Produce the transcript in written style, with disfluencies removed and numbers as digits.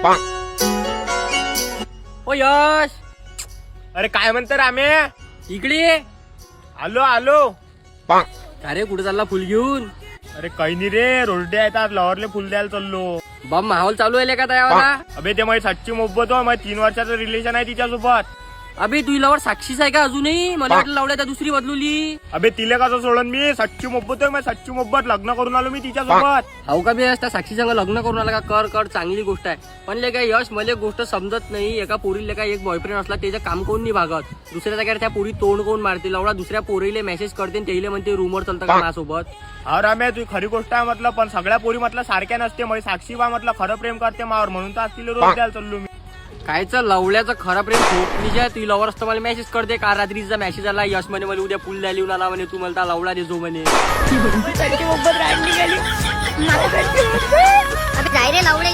ओ यश, अरे काय म्हणतं रामे? इकडे ये. आलो आलो. अरे कुठे चालला फुल घेऊन? अरे काही नाही रे, रोडडे येतात लवरले फुल द्यायला चाललो. बम माहोल चालू आहे का तयावाला? अबे ते माझी सच्ची मोहब्बत हो, माझ्या 3 वर्षाचं रिलेशन आहे तिच्यासोबत. अबे तुझी लवर साक्षीच आहे का अजूनही? मला वाटलं लावल्या त्या दुसरी बदलुली. अबे तिले कसं सोडून मी? सच्ची मोहब्बत आहे, माझी सच्ची मोहब्बत. लग्न करून आलो मी तिच्यासोबत. हाऊ का बे, त्या साक्षी संग लग्न करून आला का? कर कर, चांगली गोष्ट आहे. पण ले काय यश, मला एक गोष्ट समजत नाही. एका पोरीला काय एक बॉयफ्रेंड असला त्याचं काम कोण नाही भागत, दुसऱ्याचा काय त्या पोरी तोंड कोण मारते? लवडा दुसऱ्या पोरीले मेसेज करते आणि त्याला म्हणते रूमवर चालतं का माझ्यासोबत? हा रामे, तुझी खरी गोष्ट आहे म्हटलं, पण सगळ्या पोरी म्हटलं सारख्या नसते. माझी साक्षी बा म्हटलं खरं प्रेम करते मावर, म्हणून तर आज तिला रोज द्यायला चाललो मी. कायचं लवल्याचं खरं प्रेम खोपणीच्या? तुझी लवर असतं मला मेसेज करते का? रात्रीचा मेसेज आला, यश म्हणे मला उद्या फुल द्यायला येऊन आला म्हणे, तू मला लवडा देजो म्हणे. अबे जाय रे लावडे